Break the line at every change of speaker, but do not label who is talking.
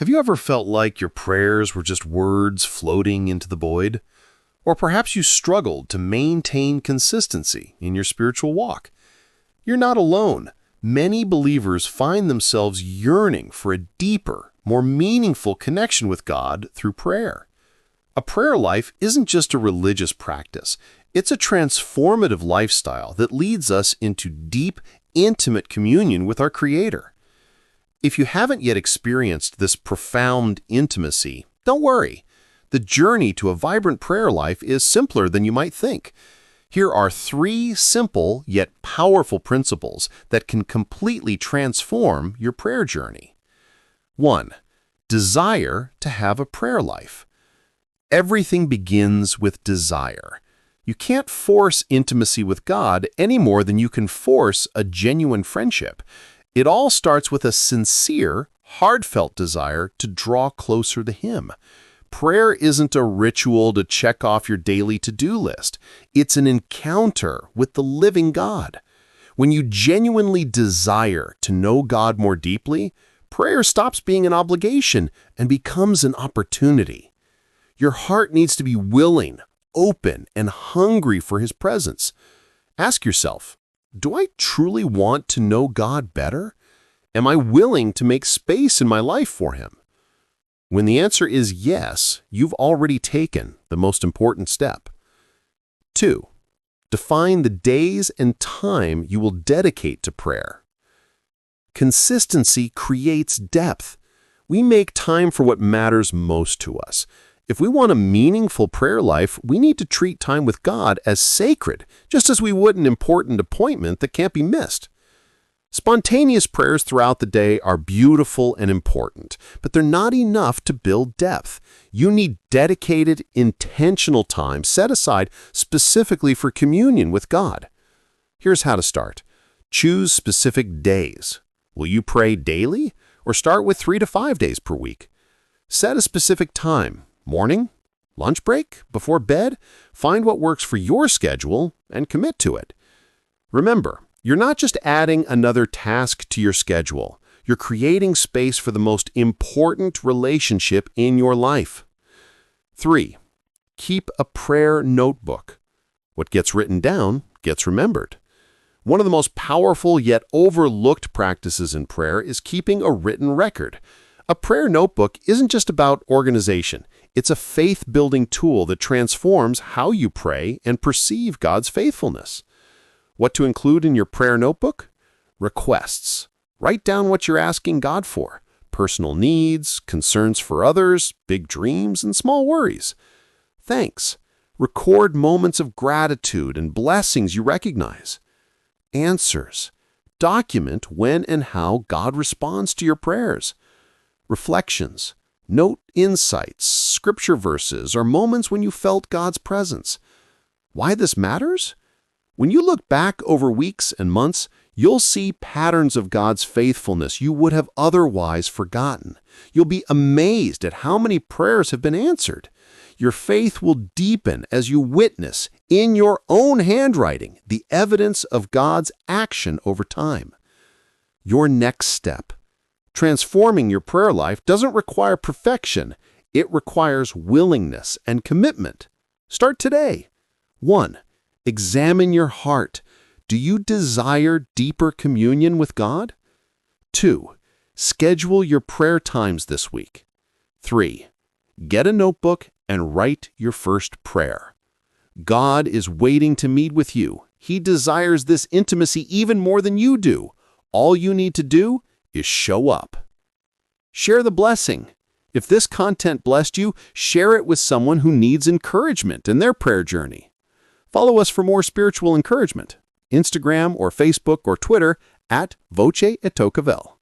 Have you ever felt like your prayers were just words floating into the void? Or perhaps you struggled to maintain consistency in your spiritual walk? You're not alone. Many believers find themselves yearning for a deeper, more meaningful connection with God through prayer. A prayer life isn't just a religious practice. It's a transformative lifestyle that leads us into deep, intimate communion with our Creator. If you haven't yet experienced this profound intimacy, don't worry. The journey to a vibrant prayer life is simpler than you might think. Here are 3 simple yet powerful principles that can completely transform your prayer journey. 1. Desire to have a prayer life. Everything begins with desire. You can't force intimacy with God any more than you can force a genuine friendship. It all starts with a sincere, heartfelt desire to draw closer to Him. Prayer isn't a ritual to check off your daily to-do list. It's an encounter with the living God. When you genuinely desire to know God more deeply, prayer stops being an obligation and becomes an opportunity. Your heart needs to be willing, open, and hungry for His presence. Ask yourself, do I truly want to know God better? Am I willing to make space in my life for Him? When the answer is yes, you've already taken the most important step. 2. Define the days and time you will dedicate to prayer. Consistency creates depth. We make time for what matters most to us. If we want a meaningful prayer life, we need to treat time with God as sacred, just as we would an important appointment that can't be missed. Spontaneous prayers throughout the day are beautiful and important, but they're not enough to build depth. You need dedicated, intentional time set aside specifically for communion with God. Here's how to start. Choose specific days. Will you pray daily, or start with 3 to 5 days per week? Set a specific time. Morning? Lunch break? Before bed? Find what works for your schedule and commit to it. Remember, you're not just adding another task to your schedule. You're creating space for the most important relationship in your life. 3. Keep a prayer notebook. What gets written down gets remembered. One of the most powerful yet overlooked practices in prayer is keeping a written record. A prayer notebook isn't just about organization. It's a faith-building tool that transforms how you pray and perceive God's faithfulness. What to include in your prayer notebook? Requests. Write down what you're asking God for. Personal needs, concerns for others, big dreams, and small worries. Thanks. Record moments of gratitude and blessings you recognize. Answers. Document when and how God responds to your prayers. Reflections. Note insights, scripture verses, or moments when you felt God's presence. Why this matters? When you look back over weeks and months, you'll see patterns of God's faithfulness you would have otherwise forgotten. You'll be amazed at how many prayers have been answered. Your faith will deepen as you witness, in your own handwriting, the evidence of God's action over time. Your next step. Transforming your prayer life doesn't require perfection. It requires willingness and commitment. Start today. 1. Examine your heart. Do you desire deeper communion with God? 2. Schedule your prayer times this week. 3. Get a notebook and write your first prayer. God is waiting to meet with you. He desires this intimacy even more than you do. All you need to do is show up. Share the blessing. If this content blessed you, share it with someone who needs encouragement in their prayer journey. Follow us for more spiritual encouragement. Instagram or Facebook or Twitter @Voce et Tocqueville.